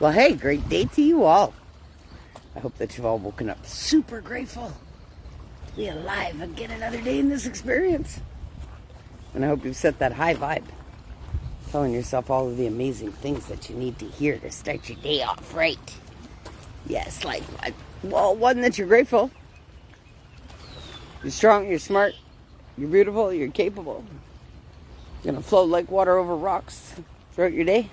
Well, hey, great day to you all. I hope that you've all woken up super grateful to be alive and get another day in this experience. And I hope you've set that high vibe, telling yourself all of the amazing things that you need to hear to start your day off right. Yes, like, well, one, that you're grateful. You're strong, you're smart, you're beautiful, you're capable. You're going to flow like water over rocks throughout your day.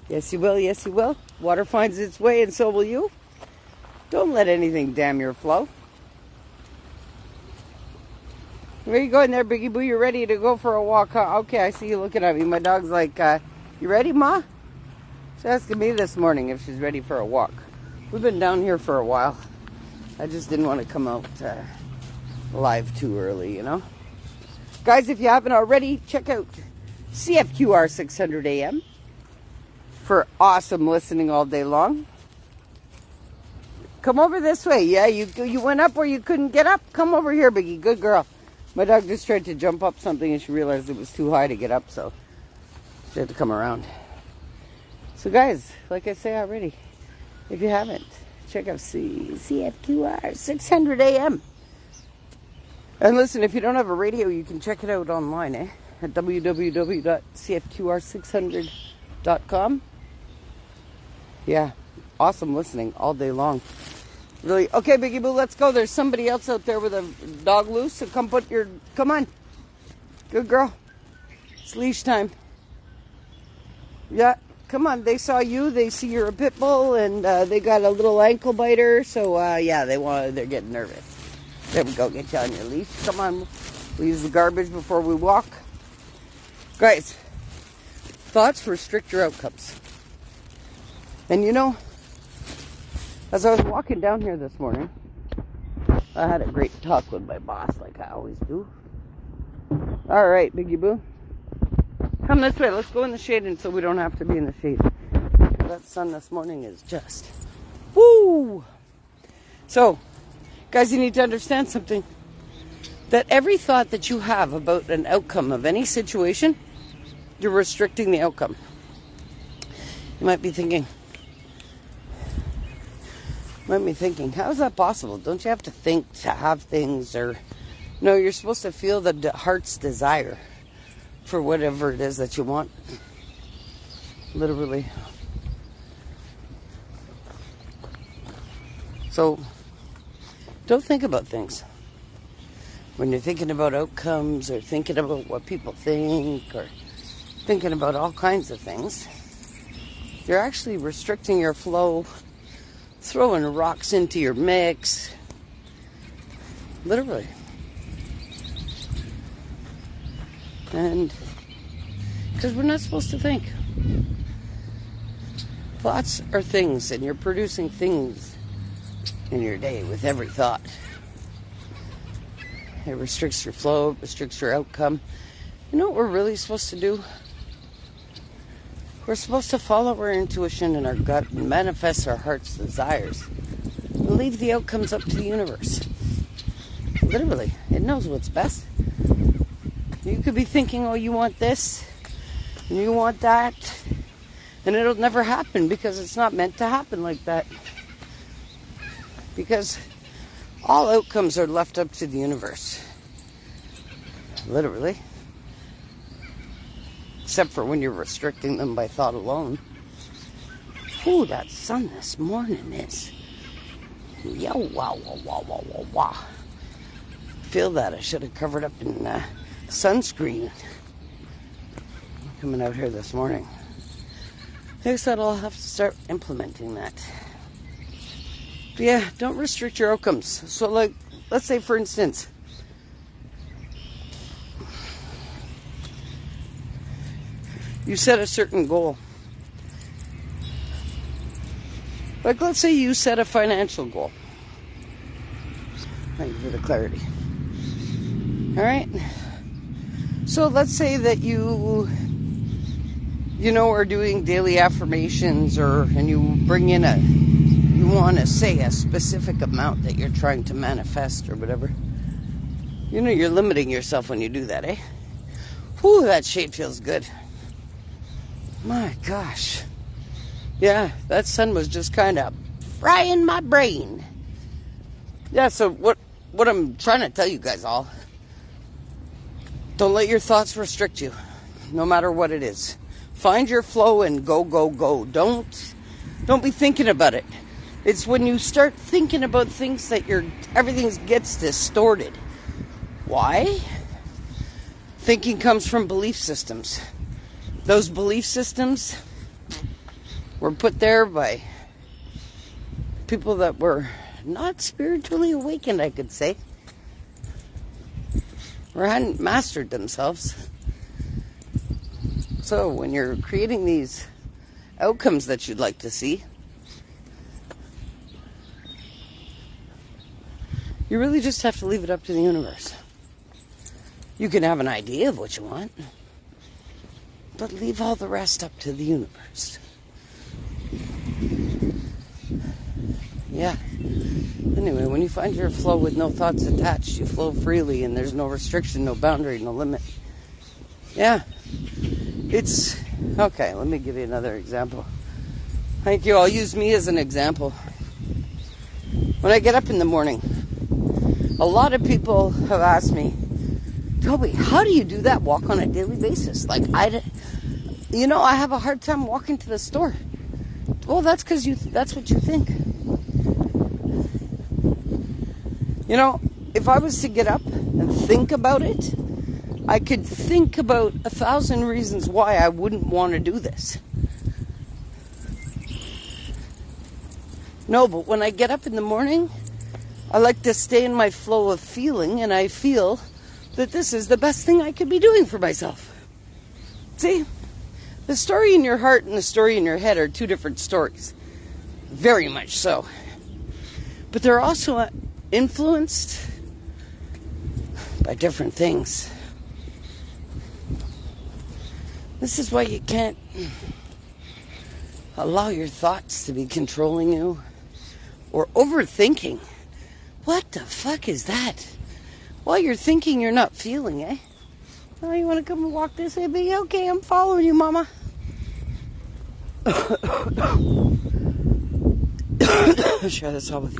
Yes, you will. Yes, you will. Water finds its way, and so will you. Don't let anything damn your flow. Where are you going there, Biggie Boo? You're ready to go for a walk, huh? Okay, I see you looking at me. My dog's like, you ready, Ma? She's asking me this morning if she's ready for a walk. We've been down here for a while. I just didn't want to come out live too early, you know? Guys, if you haven't already, check out CFQR 600 AM. For awesome listening all day long. Come over this way. Yeah, you went up where you couldn't get up. Come over here, Biggie. Good girl. My dog just tried to jump up something and she realized it was too high to get up, so she had to come around. So guys, like I say already, if you haven't, check out CFQR 600 AM. And listen, if you don't have a radio, you can check it out online, at www.cfqr600.com. Yeah, awesome listening all day long. Really. Okay, Biggie Boo, let's go. There's somebody else out there with a dog loose, so come on. Good girl. It's leash time. Yeah, come on. They saw you. They see you're a pit bull, and they got a little ankle biter, so yeah, they're getting nervous. There we go. Get you on your leash. Come on. We'll use the garbage before we walk. Guys, thoughts restrict your outcomes. And you know, as I was walking down here this morning, I had a great talk with my boss, like I always do. All right, Biggie Boo. Come this way. Let's go in the shade, and so we don't have to be in the shade. That sun this morning is just, woo! So, guys, you need to understand something. That every thought that you have about an outcome of any situation, you're restricting the outcome. You might be thinking, how is that possible? Don't you have to think to have things? Or no, you're supposed to feel the heart's desire for whatever it is that you want. Literally. So, don't think about things. When you're thinking about outcomes or thinking about what people think or thinking about all kinds of things, you're actually restricting your flow, throwing rocks into your mix. Literally. And because we're not supposed to think. Thoughts are things, and you're producing things in your day with every thought. It restricts your flow, it restricts your outcome. You know what we're really supposed to do? We're supposed to follow our intuition and our gut and manifest our heart's desires. And leave the outcomes up to the universe. Literally, it knows what's best. You could be thinking, oh, you want this, and you want that, and it'll never happen because it's not meant to happen like that. Because all outcomes are left up to the universe. Literally. Except for when you're restricting them by thought alone. Ooh, that sun this morning is... Yo, wow, wow, wow, wow, wow, wow. Feel that. I should have covered up in sunscreen. Coming out here this morning. I guess that I'll have to start implementing that. But yeah, don't restrict your outcomes. So like, let's say for instance, you set a certain goal. Like, let's say you set a financial goal. Thank you for the clarity. All right. So let's say that you are doing daily affirmations, and you bring in you want to say a specific amount that you're trying to manifest or whatever. You know, you're limiting yourself when you do that, eh? Whew, that shade feels good. My gosh. Yeah, that sun was just kind of frying my brain. Yeah, so what I'm trying to tell you guys all, don't let your thoughts restrict you, no matter what it is. Find your flow and go, go, go. Don't be thinking about it. It's when you start thinking about things that everything gets distorted. Why? Thinking comes from belief systems. Those belief systems were put there by people that were not spiritually awakened, I could say, or hadn't mastered themselves. So when you're creating these outcomes that you'd like to see, you really just have to leave it up to the universe. You can have an idea of what you want, but leave all the rest up to the universe. Yeah. Anyway, when you find your flow with no thoughts attached, you flow freely and there's no restriction, no boundary, no limit. Yeah. It's... Okay, let me give you another example. Thank you. I'll use me as an example. When I get up in the morning, a lot of people have asked me, Toby, how do you do that walk on a daily basis? Like, I have a hard time walking to the store. Well, that's because that's what you think. You know, if I was to get up and think about it, I could think about 1,000 reasons why I wouldn't want to do this. No, but when I get up in the morning, I like to stay in my flow of feeling, and I feel that this is the best thing I could be doing for myself. See? The story in your heart and the story in your head are two different stories. Very much so. But they're also influenced by different things. This is why you can't allow your thoughts to be controlling you or overthinking. What the fuck is that? While you're thinking, you're not feeling, eh? Oh, you want to come and walk this way? Be okay, I'm following you, mama. I'll share this all with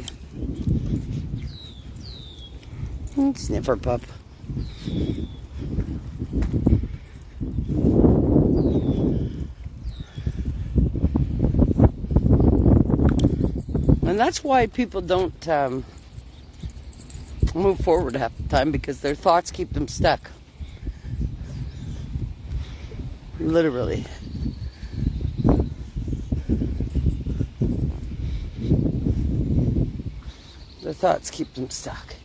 you. Sniffer pup. And that's why people don't move forward half the time, because their thoughts keep them stuck. Literally. Their thoughts keep them stuck.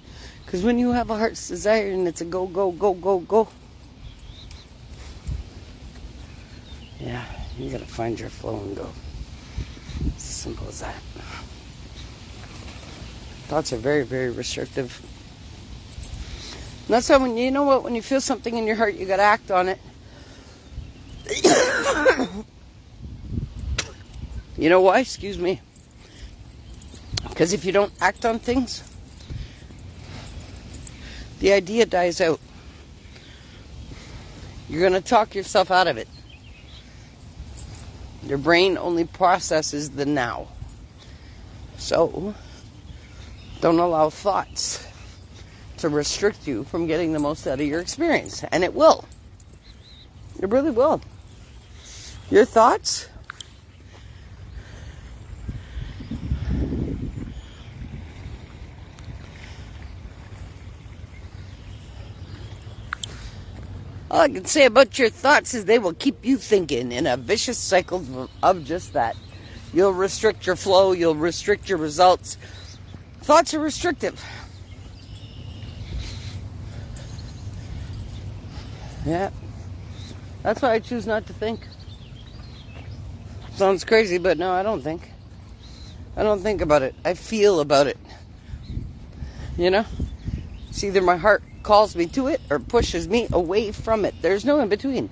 Because when you have a heart's desire and it's a go, go, go, go, go. Yeah, you gotta find your flow and go. It's as simple as that. Thoughts are very, very restrictive. And that's why when you feel something in your heart, you gotta act on it. You know why? Excuse me. Because if you don't act on things, the idea dies out. You're going to talk yourself out of it. Your brain only processes the now. So, don't allow thoughts to restrict you from getting the most out of your experience. And it will. It really will. Your thoughts all I can say about your thoughts is they will keep you thinking in a vicious cycle of just that. You'll restrict your flow. You'll restrict your results. Thoughts are restrictive. Yeah. That's why I choose not to think. Sounds crazy, but no, I don't think. I don't think about it. I feel about it. You know? It's either my heart calls me to it or pushes me away from it. There's no in between.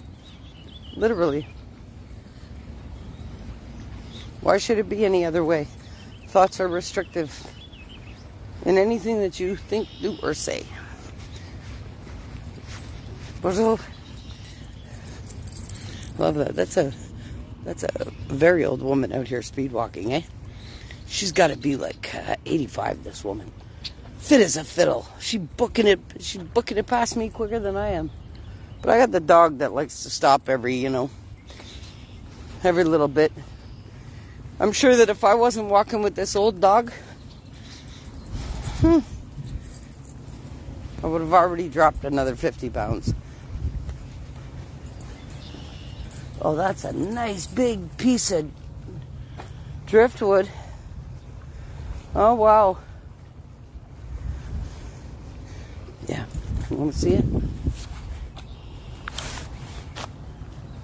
Literally. Why should it be any other way? Thoughts are restrictive in anything that you think, do, or say. Love that. That's a That's a very old woman out here speed walking, eh? She's got to be like 85, this woman. Fit as a fiddle. She's booking it past me quicker than I am. But I got the dog that likes to stop every little bit. I'm sure that if I wasn't walking with this old dog, I would have already dropped another 50 pounds. Oh, that's a nice big piece of driftwood. Oh, wow. Yeah, you want to see it?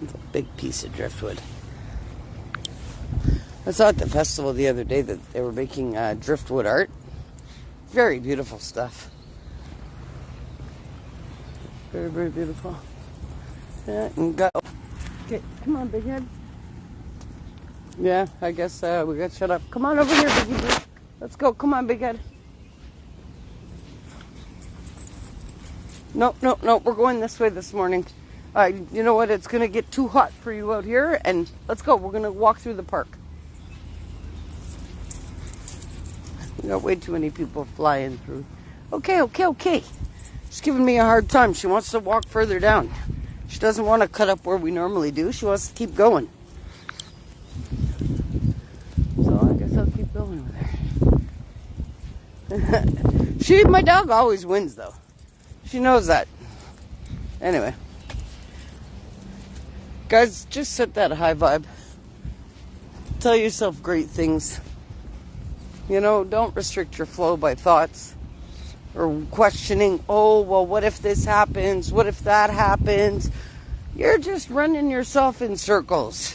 It's a big piece of driftwood. I saw at the festival the other day that they were making driftwood art. Very beautiful stuff. Very, very beautiful. Yeah, and okay, come on, big head. Yeah, I guess we got shut up. Come on over here, biggie. Let's go. Come on, big head. No, we're going this way this morning. You know what? It's going to get too hot for you out here, and let's go. We're going to walk through the park. We got way too many people flying through. Okay. She's giving me a hard time. She wants to walk further down. She doesn't want to cut up where we normally do. She wants to keep going. So I guess I'll keep going with her. My dog always wins, though. She knows that. Anyway. Guys, just set that high vibe. Tell yourself great things. Don't restrict your flow by thoughts or questioning, oh, well, what if this happens? What if that happens? You're just running yourself in circles.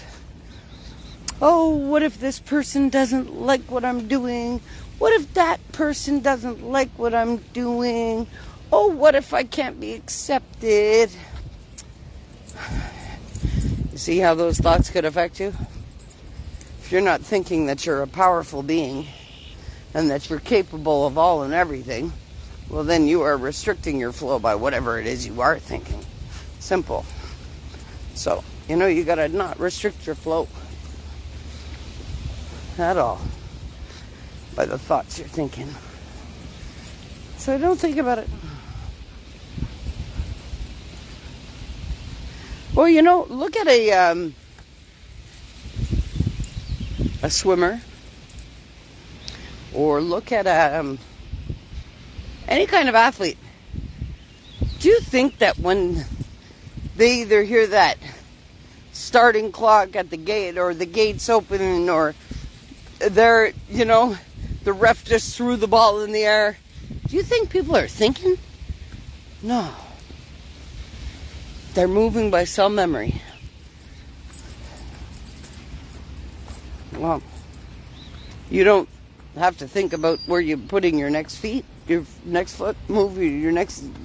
Oh, what if this person doesn't like what I'm doing? What if that person doesn't like what I'm doing? Oh, what if I can't be accepted? You see how those thoughts could affect you? If you're not thinking that you're a powerful being and that you're capable of all and everything, well, then you are restricting your flow by whatever it is you are thinking. Simple. So, you gotta not restrict your flow at all by the thoughts you're thinking. So don't think about it. Well, look at a swimmer, or look at any kind of athlete. Do you think that when they either hear that starting clock at the gate, or the gates open, or they're, the ref just threw the ball in the air, do you think people are thinking? No. They're moving by cell memory. Well, you don't have to think about where you're putting your next feet, your next foot move,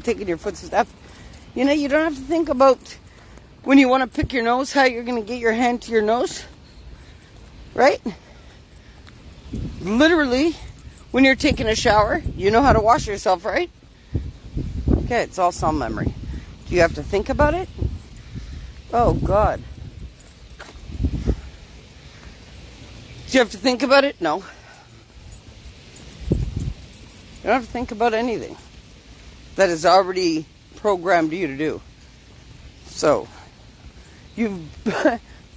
taking your foot step. You don't have to think about when you want to pick your nose, how you're going to get your hand to your nose. Right? Literally, when you're taking a shower, you know how to wash yourself, right? Okay, it's all cell memory. Do you have to think about it? Oh, God. Do you have to think about it? No. You don't have to think about anything that is already programmed you to do. So, you've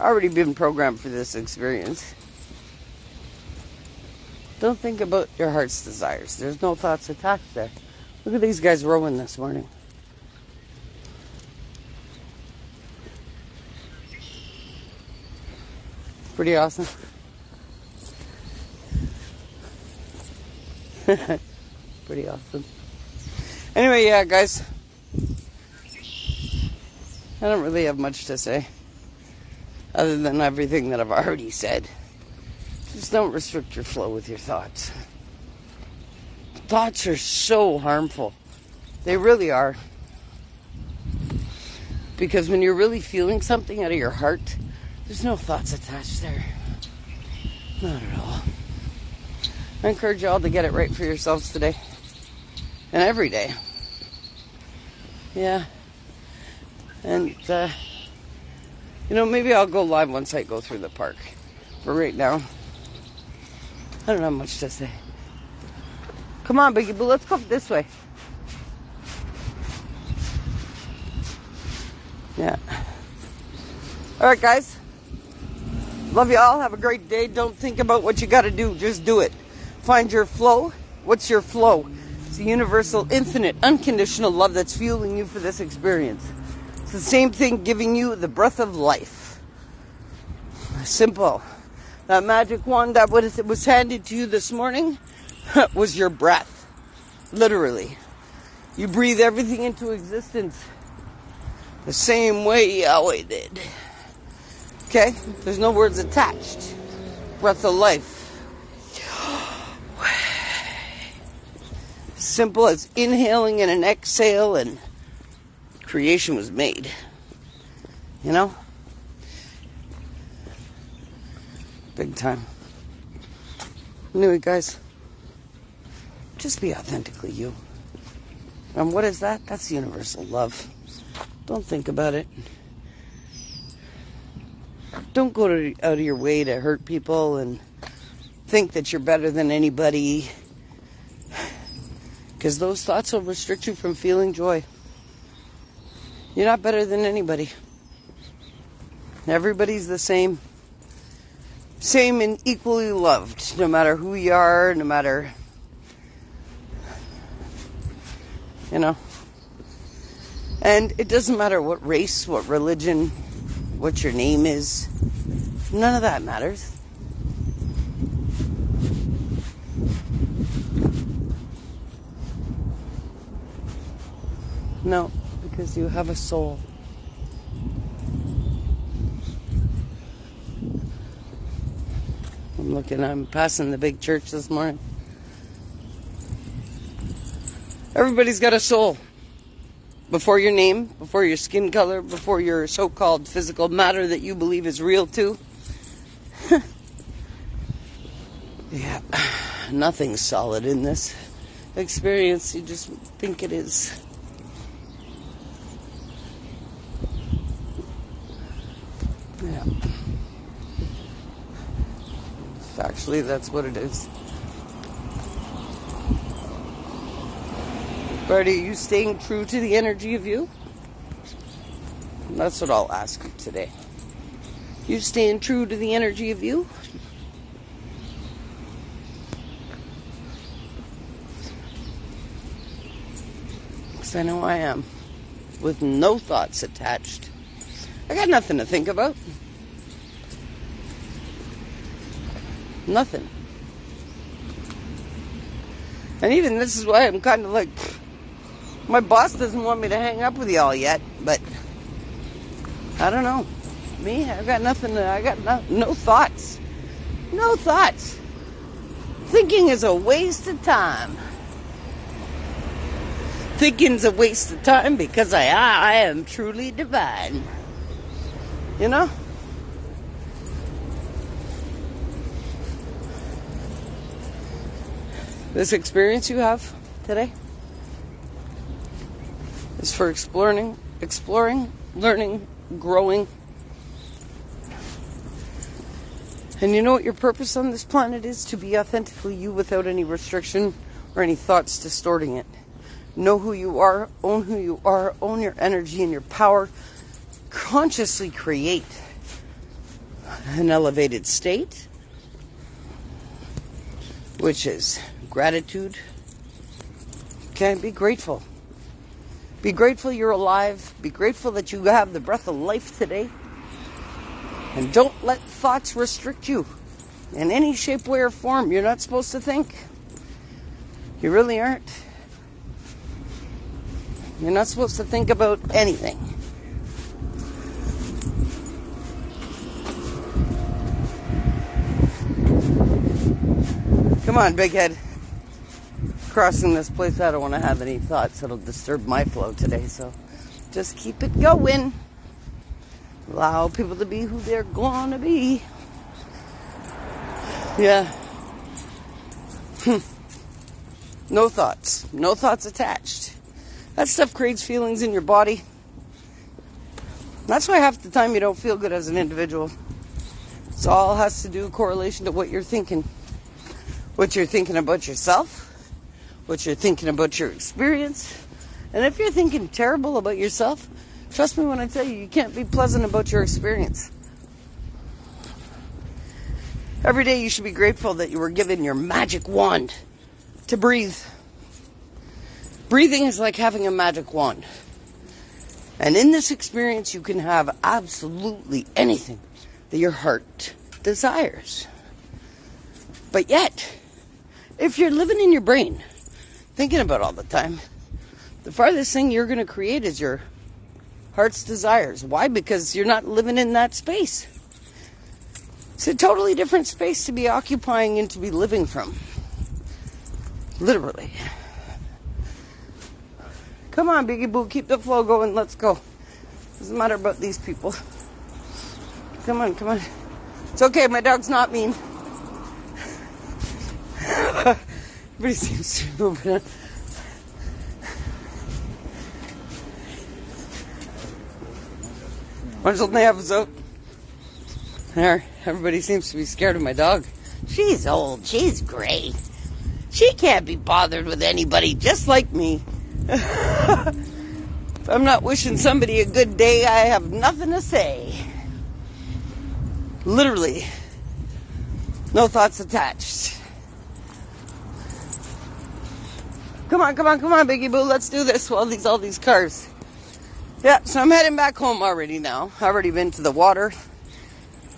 already been programmed for this experience. Don't think about your heart's desires. There's no thoughts attached there. Look at these guys rowing this morning. Pretty awesome. Pretty awesome. Anyway, yeah, guys. I don't really have much to say other than everything that I've already said. Just don't restrict your flow with your thoughts. Thoughts are so harmful. They really are. Because when you're really feeling something out of your heart, there's no thoughts attached there. Not at all. I encourage you all to get it right for yourselves today. And every day. Yeah. And You know, maybe I'll go live once I go through the park. But right now, I don't have much to say. Come on, Biggie Boo, let's go this way. Yeah. All right, guys. Love you all. Have a great day. Don't think about what you got to do. Just do it. Find your flow. What's your flow? It's the universal, infinite, unconditional love that's fueling you for this experience. It's the same thing giving you the breath of life. Simple. That magic wand that was handed to you this morning was your breath. Literally. You breathe everything into existence the same way Yahweh did. Okay? There's no words attached. Breath of life. Simple as inhaling and an exhale, and creation was made. You know? Big time. Anyway, guys, just be authentically you. And what is that? That's universal love. Don't think about it. Don't go out of your way to hurt people and think that you're better than anybody, because those thoughts will restrict you from feeling joy. You're not better than anybody. Everybody's the same. Same and equally loved, no matter who you are, no matter, you know. And it doesn't matter what race, what religion, what your name is. None of that matters. No, because you have a soul. I'm passing the big church this morning. Everybody's got a soul. Before your name, before your skin color, before your so-called physical matter that you believe is real too. Yeah, nothing's solid in this experience. You just think it is. Yeah. Actually, that's what it is. But are you staying true to the energy of you? That's what I'll ask you today. You staying true to the energy of you? Because I know I am. With no thoughts attached. I got nothing to think about. Nothing. And even this is why I'm kind of like, my boss doesn't want me to hang up with y'all yet, but I don't know. Me, I got nothing, I got no thoughts. No thoughts. Thinking is a waste of time. Thinking's a waste of time because I am truly divine. You know? This experience you have today is for exploring, learning, growing. And you know what your purpose on this planet is? To be authentically you without any restriction or any thoughts distorting it. Know who you are, own your energy and your power. Consciously create an elevated state, which is gratitude. Okay, be grateful. Be grateful you're alive. Be grateful that you have the breath of life today. And don't let thoughts restrict you in any shape, way, or form. You're not supposed to think. You really aren't. You're not supposed to think about anything. Come on, big head. Crossing this place, I don't want to have any thoughts that'll disturb my flow today, so just keep it going. Allow people to be who they're going to be. Yeah. No thoughts. No thoughts attached. That stuff creates feelings in your body. That's why half the time you don't feel good as an individual. It all has to do correlation to what you're thinking. What you're thinking about yourself. What you're thinking about your experience. And if you're thinking terrible about yourself, trust me when I tell you, you can't be pleasant about your experience. Every day you should be grateful that you were given your magic wand to breathe. Breathing is like having a magic wand. And in this experience, you can have absolutely anything that your heart desires. But yet, if you're living in your brain, thinking about all the time, the farthest thing you're going to create is your heart's desires. Why? Because you're not living in that space. It's a totally different space to be occupying and to be living from. Literally. Come on, Biggie Boo, keep the flow going. Let's go. Doesn't matter about these people. Come on, come on. It's okay, my dog's not mean. Everybody seems to be moving on. Want something to have us out? There, everybody seems to be scared of my dog. She's old, she's gray. She can't be bothered with anybody just like me. If I'm not wishing somebody a good day, I have nothing to say. Literally. No thoughts attached. Come on, come on, come on, Biggie Boo. Let's do this while all these cars. Yeah, so I'm heading back home already now. I've already been to the water.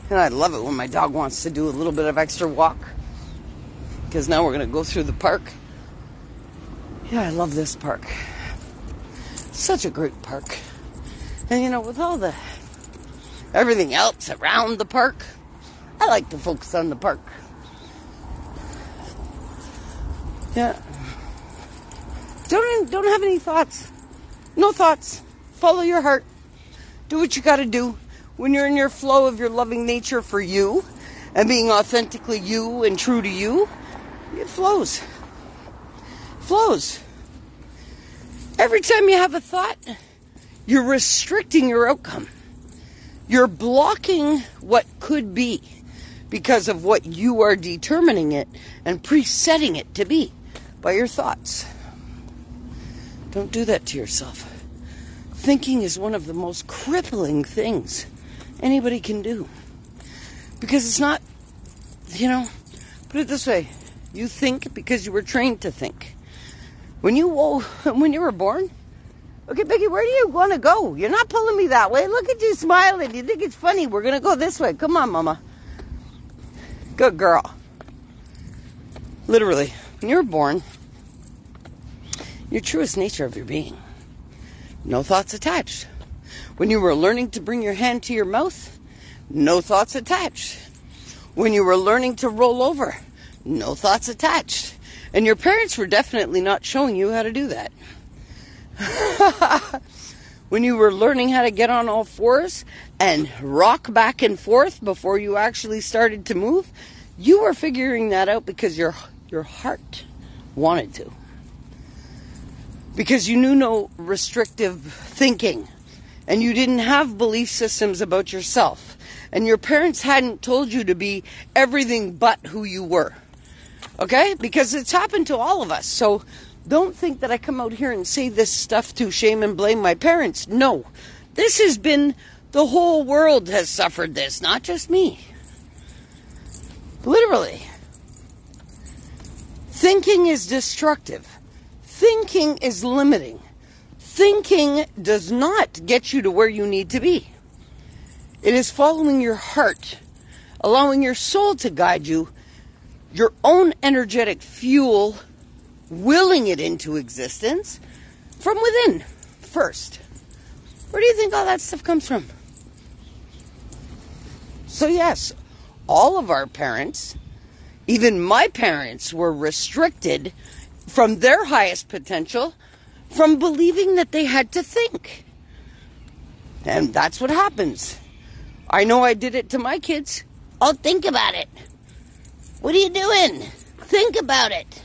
And I love it when my dog wants to do a little bit of extra walk. Because now we're going to go through the park. Yeah, I love this park. Such a great park. And you know, with all the everything else around the park, I like to focus on the park. Yeah. Don't have any thoughts. No thoughts. Follow your heart. Do what you got to do. When you're in your flow of your loving nature for you and being authentically you and true to you, it flows. Flows. Every time you have a thought, you're restricting your outcome. You're blocking what could be because of what you are determining it and presetting it to be by your thoughts. Don't do that to yourself. Thinking is one of the most crippling things anybody can do. Because it's not, put it this way. You think because you were trained to think. When you were born, okay, Becky, where do you want to go? You're not pulling me that way. Look at you smiling. You think it's funny. We're going to go this way. Come on, Mama. Good girl. Literally, when you were born, your truest nature of your being. No thoughts attached. When you were learning to bring your hand to your mouth, no thoughts attached. When you were learning to roll over, no thoughts attached. And your parents were definitely not showing you how to do that. When you were learning how to get on all fours and rock back and forth before you actually started to move, you were figuring that out because your heart wanted to. Because you knew no restrictive thinking. And you didn't have belief systems about yourself. And your parents hadn't told you to be everything but who you were. Okay? Because it's happened to all of us. So don't think that I come out here and say this stuff to shame and blame my parents. No. This has been, the whole world has suffered this, not just me. Literally. Thinking is destructive. Thinking is limiting. Thinking does not get you to where you need to be. It is following your heart, allowing your soul to guide you, your own energetic fuel, willing it into existence from within first. Where do you think all that stuff comes from? So yes, all of our parents, even my parents, were restricted from their highest potential from believing that they had to think. And that's what happens. I know I did it to my kids. Oh, think about it. What are you doing? Think about it.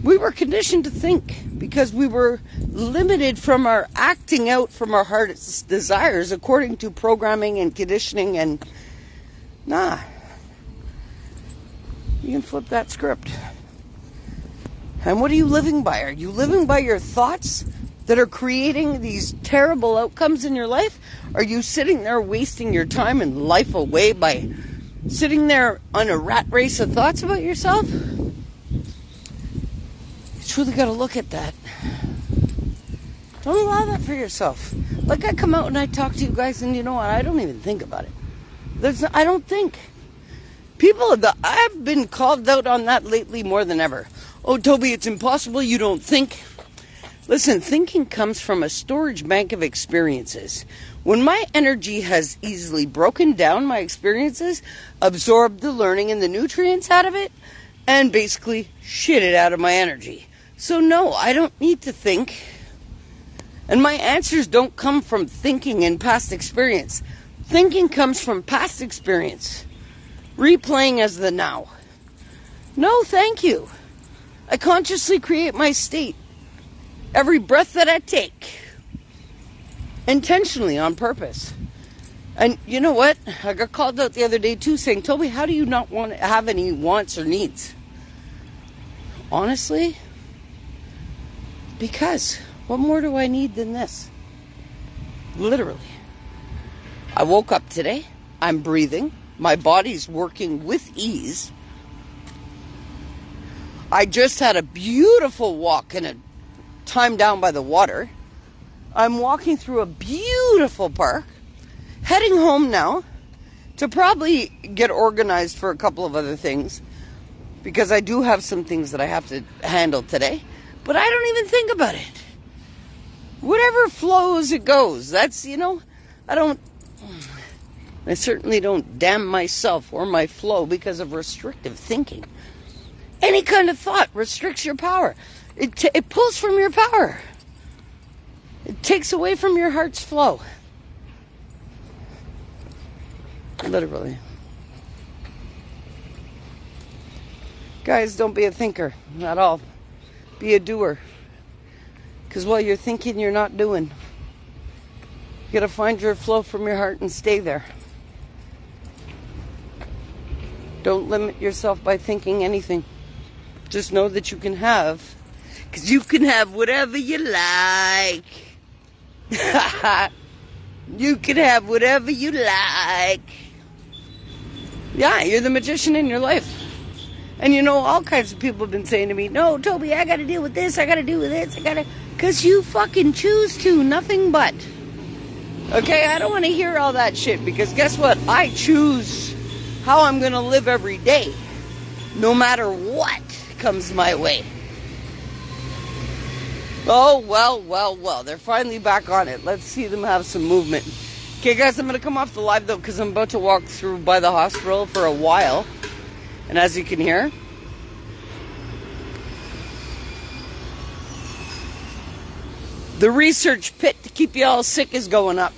We were conditioned to think because we were limited from our acting out from our heart's desires according to programming and conditioning and nah. You can flip that script. And what are you living by? Are you living by your thoughts that are creating these terrible outcomes in your life? Are you sitting there wasting your time and life away by sitting there on a rat race of thoughts about yourself? You truly got to look at that. Don't allow that for yourself. Like I come out and I talk to you guys and you know what? I don't even think about it. I don't think. I've been called out on that lately more than ever. Oh, Toby, it's impossible. You don't think. Listen, thinking comes from a storage bank of experiences. When my energy has easily broken down my experiences, absorbed the learning and the nutrients out of it, and basically shit it out of my energy. So no, I don't need to think. And my answers don't come from thinking in past experience. Thinking comes from past experience. Replaying as the now. No, thank you. I consciously create my state. Every breath that I take. Intentionally, on purpose. And you know what? I got called out the other day too saying, Toby, how do you not want to have any wants or needs? Honestly, because what more do I need than this? Literally. I woke up today. I'm breathing. My body's working with ease. I just had a beautiful walk in a time down by the water. I'm walking through a beautiful park. Heading home now to probably get organized for a couple of other things. Because I do have some things that I have to handle today. But I don't even think about it. Whatever flows, it goes. That's, I certainly don't damn myself or my flow because of restrictive thinking. Any kind of thought restricts your power. It pulls from your power. It takes away from your heart's flow. Literally. Guys, don't be a thinker at all. Be a doer. Because while you're thinking, you're not doing. You got to find your flow from your heart and stay there. Don't limit yourself by thinking anything. Just know that you can have. Because you can have whatever you like. You can have whatever you like. Yeah, you're the magician in your life. And all kinds of people have been saying to me, no, Toby, I got to deal with this, I got to deal with this, because you fucking choose to, nothing but. Okay, I don't want to hear all that shit, because guess what? I choose how I'm going to live every day, no matter what comes my way. Oh, well, they're finally back on it. Let's see them have some movement. Okay, guys, I'm going to come off the live, though, because I'm about to walk through by the hospital for a while. And as you can hear, the research pit to keep you all sick is going up.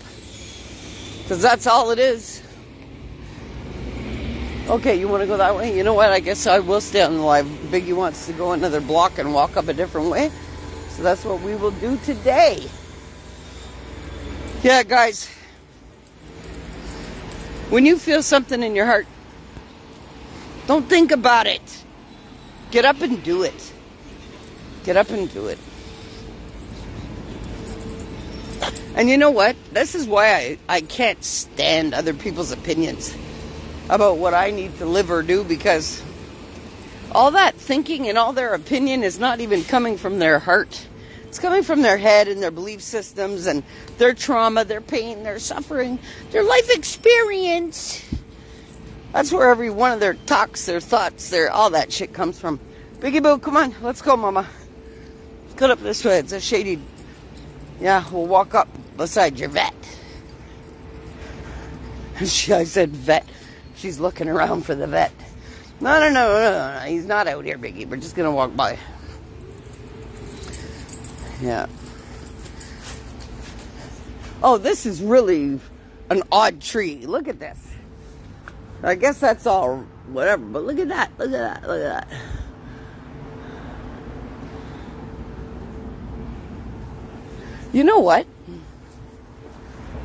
Because that's all it is. Okay, you want to go that way? You know what? I guess I will stay on the live. Biggie wants to go another block and walk up a different way. So that's what we will do today. Yeah, guys. When you feel something in your heart, don't think about it. Get up and do it. Get up and do it. And you know what? This is why I can't stand other people's opinions about what I need to live or do, because all that thinking and all their opinion is not even coming from their heart. It's coming from their head and their belief systems and their trauma, their pain, their suffering, their life experience. That's where every one of their talks, their thoughts, all that shit comes from. Biggie Boo, come on. Let's go, Mama. Let's go up this way. It's a shady... Yeah, we'll walk up beside your vet. I said vet. She's looking around for the vet. No. He's not out here, Biggie. We're just going to walk by. Yeah. Oh, this is really an odd tree. Look at this. I guess that's all whatever, but look at that. Look at that. You know what?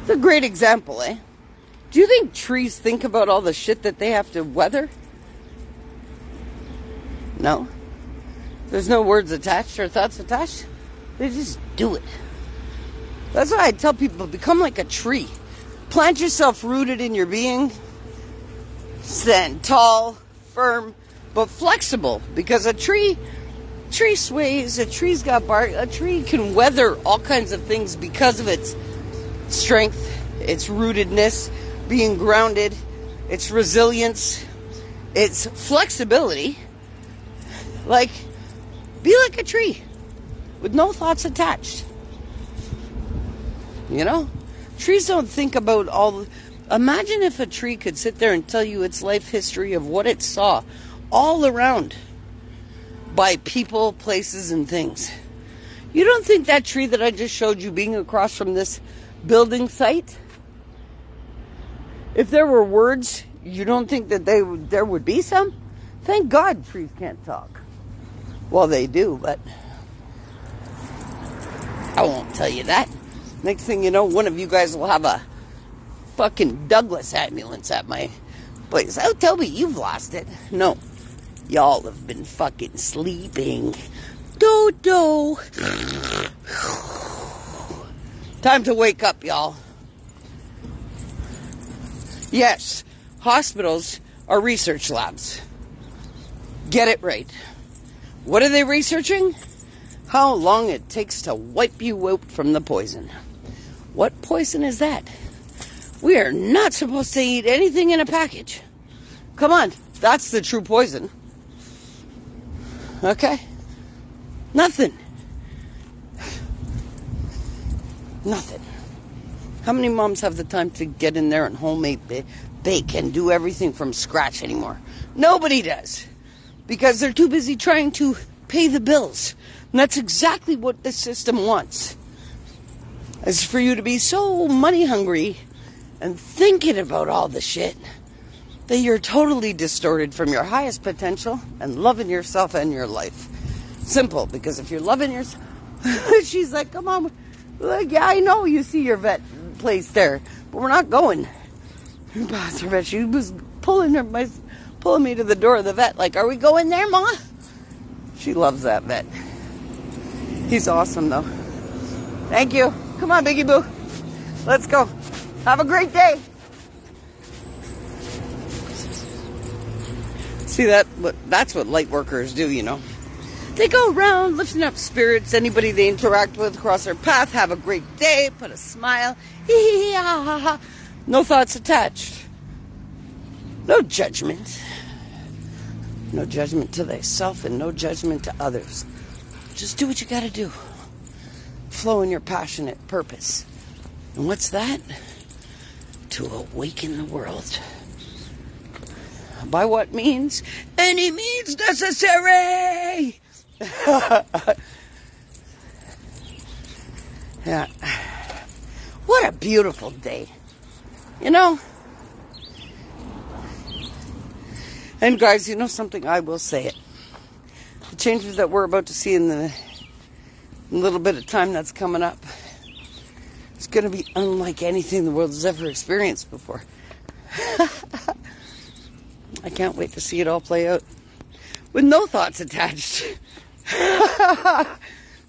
It's a great example, eh? Do you think trees think about all the shit that they have to weather? No. There's no words attached or thoughts attached. They just do it. That's why I tell people, become like a tree. Plant yourself rooted in your being. Stand tall, firm, but flexible. Because a tree sways, a tree's got bark, a tree can weather all kinds of things because of its strength, its rootedness, being grounded, its resilience, its flexibility. Like, be like a tree with no thoughts attached. You know? Trees don't think about all... Imagine if a tree could sit there and tell you its life history of what it saw all around by people, places, and things. You don't think that tree that I just showed you being across from this building site, if there were words, you don't think that there would be some? Thank God trees can't talk. Well, they do, but I won't tell you that. Next thing you know, one of you guys will have a fucking Douglas ambulance at my place. Oh, Toby, you've lost it. No. Y'all have been fucking sleeping. Do. Time to wake up, y'all. Yes, hospitals are research labs. Get it right. What are they researching? How long it takes to wipe you out from the poison. What poison is that? We are not supposed to eat anything in a package. Come on, that's the true poison. Okay? Nothing. How many moms have the time to get in there and homemade bake and do everything from scratch anymore? Nobody does. Because they're too busy trying to pay the bills. And that's exactly what the system wants. Is for you to be so money hungry and thinking about all the shit that you're totally distorted from your highest potential and loving yourself and your life. Simple, because if you're loving yourself, she's like, come on. Like, yeah, I know you see your vet place there, but we're not going. She was pulling me to the door of the vet, like, are we going there, Ma? She loves that vet. He's awesome, though. Thank you. Come on, Biggie Boo. Let's go. Have a great day. See, that's what light workers do, you know. They go around lifting up spirits. Anybody they interact with across their path, have a great day, put a smile. No thoughts attached. No judgment. No judgment to thyself and no judgment to others. Just do what you gotta do. Flow in your passionate purpose. And what's that? To awaken the world. By what means? Any means necessary! Yeah. What a beautiful day. You know? And guys, you know something? I will say it. The changes that we're about to see in the little bit of time that's coming up, it's going to be unlike anything the world has ever experienced before. I can't wait to see it all play out. With no thoughts attached.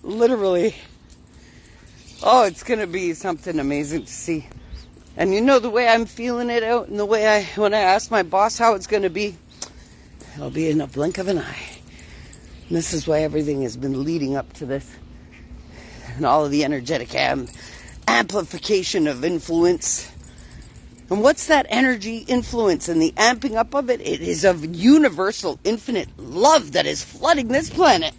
Literally. Oh, it's going to be something amazing to see. And you know the way I'm feeling it out and the way when I ask my boss how it's going to be, it'll be in a blink of an eye. And this is why everything has been leading up to this. And all of the energetic amplification of influence. And what's that energy, influence, and the amping up of it? It is of universal, infinite love that is flooding this planet.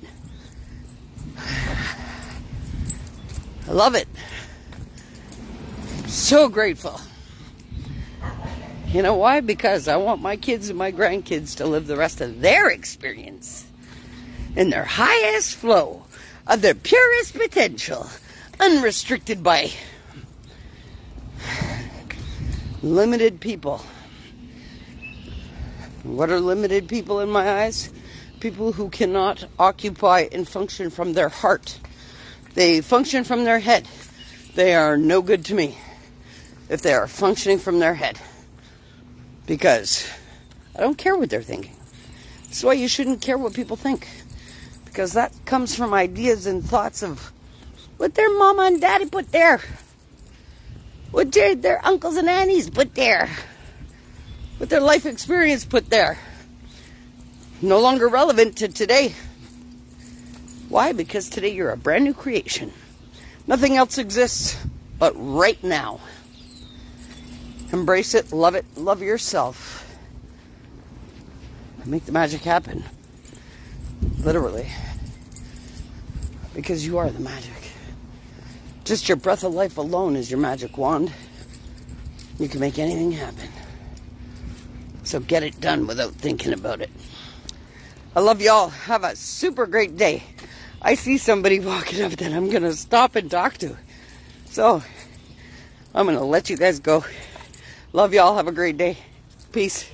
I love it. So grateful. You know why? Because I want my kids and my grandkids to live the rest of their experience in their highest flow of their purest potential, unrestricted by limited people. What are limited people in my eyes? People who cannot occupy and function from their heart. They function from their head. They are no good to me if they are functioning from their head. Because I don't care what they're thinking. That's why you shouldn't care what people think. Because that comes from ideas and thoughts of what their mama and daddy put there. What their uncles and aunties put there. What their life experience put there. No longer relevant to today. Why? Because today you're a brand new creation. Nothing else exists but right now. Embrace it, love yourself. And make the magic happen. Literally. Because you are the magic. Just your breath of life alone is your magic wand. You can make anything happen. So get it done without thinking about it. I love y'all. Have a super great day. I see somebody walking up that I'm going to stop and talk to. So, I'm going to let you guys go. Love y'all. Have a great day. Peace.